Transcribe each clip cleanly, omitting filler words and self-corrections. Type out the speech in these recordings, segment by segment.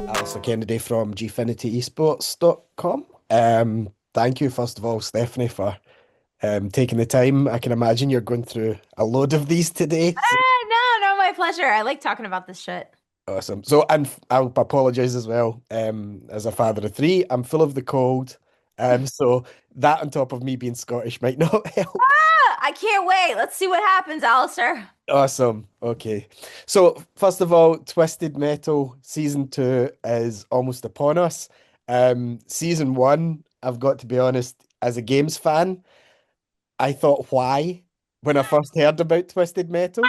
Alistair Kennedy from GfinityEsports.com. Thank you, first of all, Stephanie, for taking the time. I can imagine you're going through a load of these today. No, my pleasure. I like talking about this shit. Awesome. So, and I'll apologize as well. As a father of three, I'm full of the cold. So that on top of me being Scottish might not help. I can't wait. Let's see what happens, Alistair. Awesome. Okay. So, first of all, Twisted Metal season two is almost upon us. Season one, I've got to be honest, as a games fan, I thought, why? When I first heard about Twisted Metal.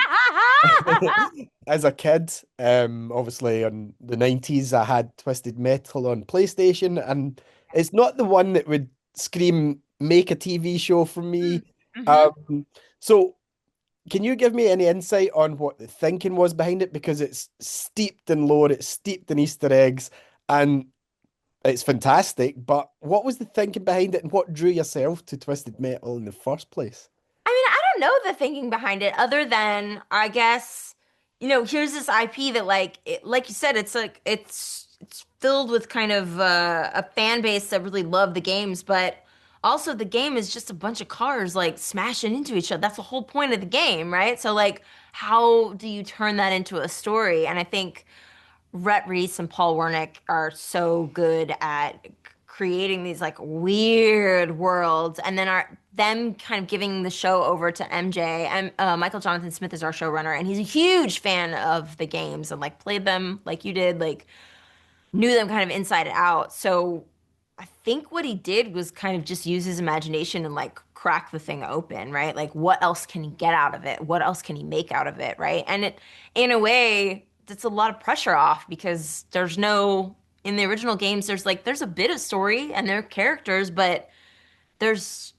As a kid, obviously in the 90s, I had Twisted Metal on PlayStation, and it's not the one that would scream, make a TV show for me. Mm-hmm. Um, so can you give me any insight on what the thinking was behind it? Because it's steeped in lore, it's steeped in Easter eggs, and it's fantastic. But what was the thinking behind it, and what drew yourself to Twisted Metal in the first place? I mean, I don't know the thinking behind it other than I guess, here's this IP that like you said, it's like it's filled with kind of a fan base that really love the games, but also the game is just a bunch of cars like smashing into each other. That's the whole point of the game, right? So like how do you turn that into a story? And I think Rhett Reese and Paul Wernick are so good at creating these like weird worlds, and then are them kind of giving the show over to MJ. And Michael Jonathan Smith is our showrunner, and he's a huge fan of the games and like played them like you did, like knew them kind of inside out. So I think what he did was kind of just use his imagination and like crack the thing open, right? Like what else can he get out of it? What else can he make out of it, right? And it, in a way, that's a lot of pressure off because there's no, in the original games, there's a bit of story and there are characters, but there's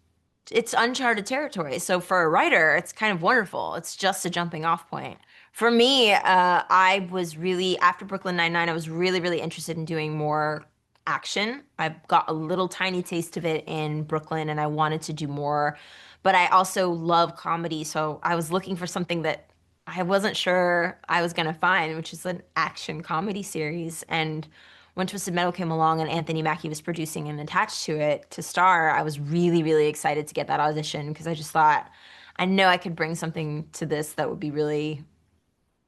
it's uncharted territory. So for a writer, it's kind of wonderful. It's just a jumping off point. For me, I was really, after Brooklyn Nine-Nine, I was really, really interested in doing more action. I got a little tiny taste of it in Brooklyn and I wanted to do more. But I also love comedy. So I was looking for something that I wasn't sure I was going to find, which is an action comedy series. And when Twisted Metal came along and Anthony Mackie was producing and attached to it to star, I was really, really excited to get that audition because I just thought, I know I could bring something to this that would be really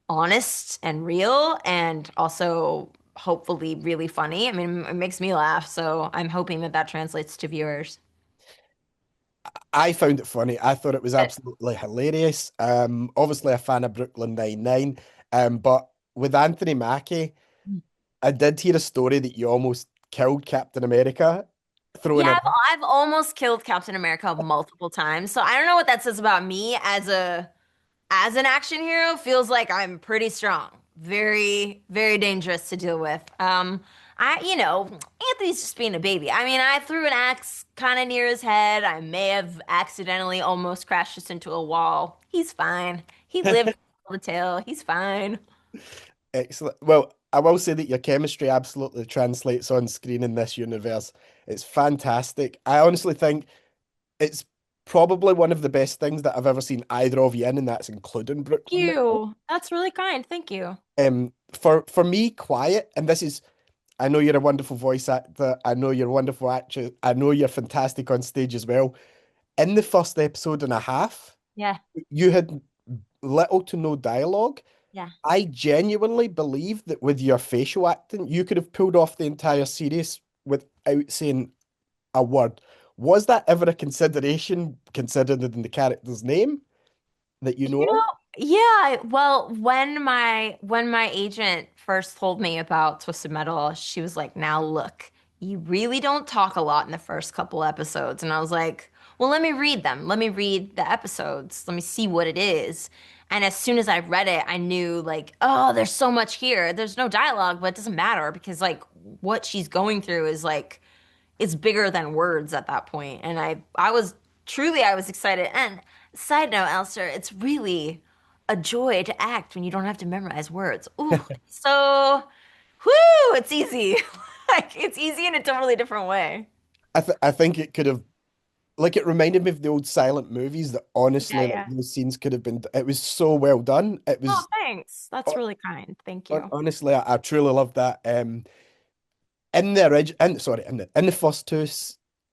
honest and real and also hopefully really funny. I mean, it makes me laugh, so I'm hoping that that translates to viewers. I found it funny. I thought it was absolutely hilarious. Obviously a fan of Brooklyn Nine-Nine, but with Anthony Mackie, I did hear a story that you almost killed Captain America throwing Yeah, an I've almost killed Captain America multiple times, so I don't know what that says about me as an action hero. Feels like I'm pretty strong. Very, very dangerous to deal with. Anthony's just being a baby. I mean, I threw an axe kind of near his head. I may have accidentally almost crashed us into a wall. He's fine. He lived to tell the tale. He's fine. excellent. Well, I will say that your chemistry absolutely translates on screen in this universe. It's fantastic. I honestly think it's probably one of the best things that I've ever seen either of you in, and that's including Thank Brooklyn. you. That's really kind. Thank you. For me, quiet, and this is, I know you're a wonderful voice actor. I know you're a wonderful actor. I know you're fantastic on stage as well. In the first episode and a half, Yeah. you had little to no dialogue. Yeah. I genuinely believe that with your facial acting, you could have pulled off the entire series without saying a word. Was that ever a consideration, considering the character's name that you know You of? know, yeah, well, when my agent first told me about Twisted Metal, she was like, "Now look, you really don't talk a lot in the first couple episodes." And I was like, "Well, let me read them. Let me read the episodes. Let me see what it is." And as soon as I read it, I knew like, "Oh, there's so much here. There's no dialogue, but it doesn't matter because like what she's going through is like it's bigger than words at that point." And I was truly I was excited. And side note, Alistair, it's really a joy to act when you don't have to memorize words. Ooh, so whoo, it's easy. Like it's easy in a totally different way. I think it could have. like it reminded me of the old silent movies that Yeah, honestly, like yeah. those scenes could have been. It was so well done. It Oh, was thanks. That's really kind. Thank you. honestly, I truly loved that. In the original, sorry, in the first two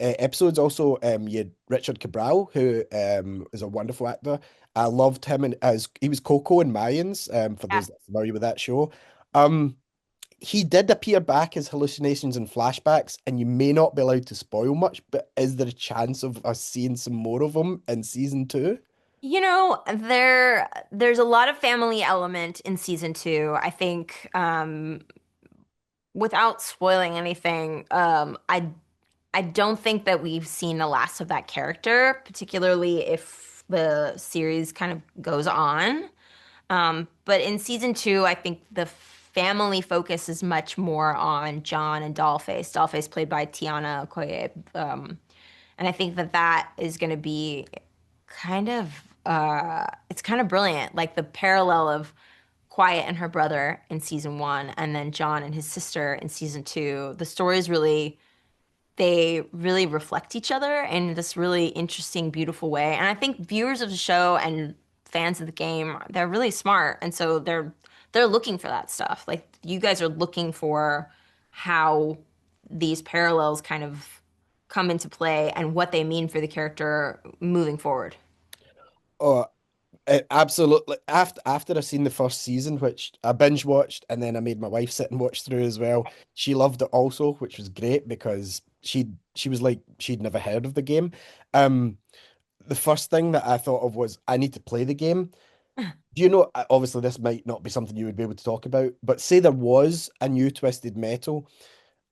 episodes, also, you had Richard Cabral, who is a wonderful actor. I loved him, and as he was Coco in Mayans. For Yeah. those that are familiar with that show, um, he did appear back as hallucinations and flashbacks, and you may not be allowed to spoil much, but is there a chance of us seeing some more of him in season two? There's a lot of family element in season two. I think without spoiling anything, I don't think that we've seen the last of that character, particularly if the series kind of goes on. But in season two, I think the family focus is much more on John and Dollface. Dollface played by Tiana Okoye. And I think that that is going to be kind of it's kind of brilliant. Like the parallel of Quiet and her brother in season one, and then John and his sister in season two. The stories really they really reflect each other in this really interesting, beautiful way. And I think viewers of the show and fans of the game, they're really smart, and so they're looking for that stuff. Like you guys are looking for how these parallels kind of come into play and what they mean for the character moving forward. Oh, absolutely. After I seen the first season, which I binge watched, and then I made my wife sit and watch through as well. She loved it also, which was great because she was like she'd never heard of the game. Um, the first thing that I thought of was I need to play the game. Do you know? Obviously, this might not be something you would be able to talk about, but say there was a new Twisted Metal.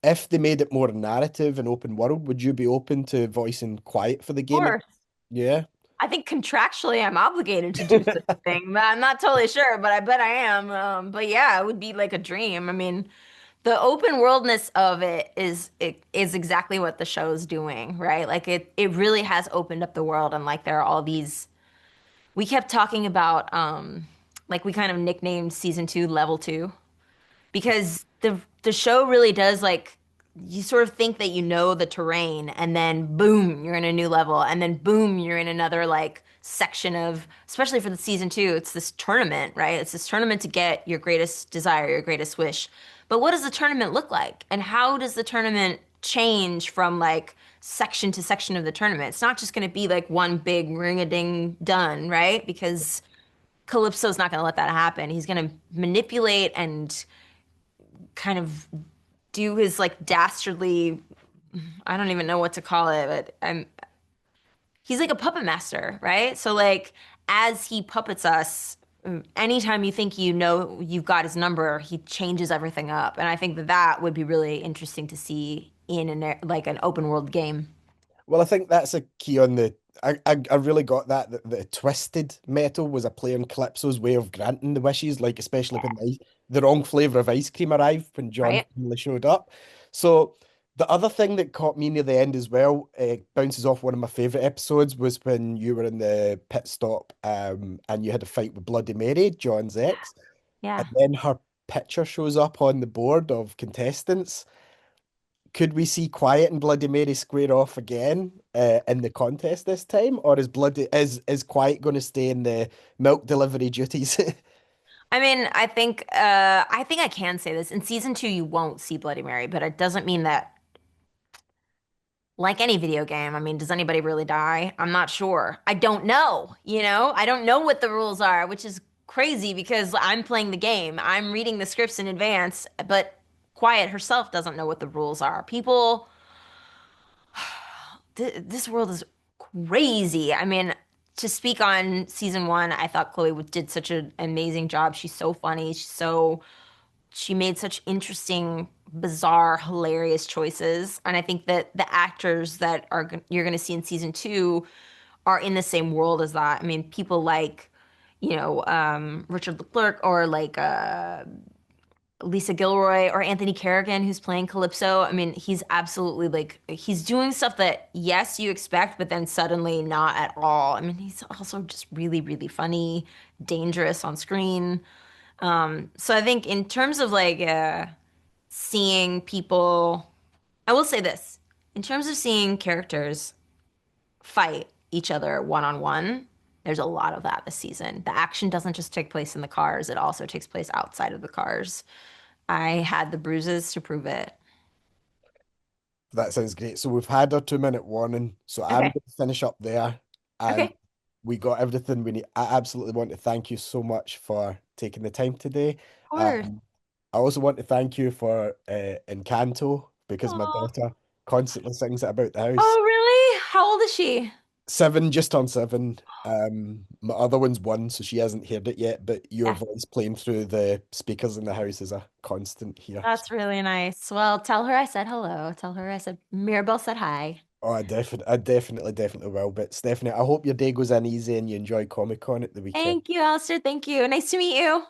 If they made it more narrative and open world, would you be open to voicing Quiet for the Of game? course. Yeah. I think contractually I'm obligated to do such a thing. I'm not totally sure, but I bet I am. But yeah, it would be like a dream. I mean, the open worldness of it is exactly what the show is doing, right? Like it really has opened up the world and like there are all these we kept talking about like we kind of nicknamed season 2 level 2 because the show really does like you sort of think that you know the terrain and then boom you're in a new level and then boom you're in another like section of especially for the season 2 it's this tournament, right? It's this tournament to get your greatest desire, your greatest wish. But what does the tournament look like and how does the tournament change from like section to section of the tournament? It's not just going to be like one big ring-a-ding done, right? Because Calypso's not going to let that happen. He's going to manipulate and kind of do his like dastardly, I don't even know what to call it, but he's like a puppet master, right? So like as he puppets us, anytime you think you know you've got his number, he changes everything up. And I think that that would be really interesting to see in like an open world game. Well, I think that's a key on the. I really got that the twisted metal was a play on Calypso's way of granting the wishes, like especially when the wrong flavor of ice cream arrived when John Right? finally showed up. So the other thing that caught me near the end as well, bounces off one of my favorite episodes, was when you were in the pit stop, and you had a fight with Bloody Mary, John's ex, Yeah. and then her picture shows up on the board of contestants. Could we see Quiet and Bloody Mary square off again in the contest this time, or is Quiet going to stay in the milk delivery duties? I mean, I think I can say this. In season 2 you won't see Bloody Mary, but it doesn't mean that like any video game, I mean, does anybody really die? I'm not sure. I don't know, you know? I don't know what the rules are, which is crazy because I'm playing the game. I'm reading the scripts in advance, but Quiet herself doesn't know what the rules are. People, this world is crazy. I mean, to speak on season 1, I thought Chloe did such an amazing job. She's so funny. She made such interesting, bizarre, hilarious choices. And I think that the actors that you're going to see in season 2 are in the same world as that. I mean, people like, Richard Leclerc or like Lisa Gilroy or Anthony Carrigan, who's playing Calypso. I mean, he's absolutely like, he's doing stuff that, yes, you expect, but then suddenly not at all. I mean, he's also just really, really funny, dangerous on screen. So I think in terms of like seeing people, I will say this. In terms of seeing characters, fight each other one on one. There's a lot of that this season. The action doesn't just take place in the cars, it also takes place outside of the cars. I had the bruises to prove it. That sounds great. So we've had our 2 minute warning. So I'm Okay. going to finish up there. And Okay. we got everything we need. I absolutely want to thank you so much for taking the time today. Of course. Um, I also want to thank you for Encanto because my Aw. daughter constantly sings it about the house. Oh, really? How old is she? 7, just on 7. My other one's 1, so she hasn't heard it yet, but your Yeah, voice playing through the speakers in the house is a constant here. that's really nice. Well, tell her I said hello. Tell her I said Mirabelle said hi. Oh, I definitely will. But Stephanie, I hope your day goes in easy and you enjoy Comic Con at the weekend. Thank you, Alistair. Thank you. Nice to meet you.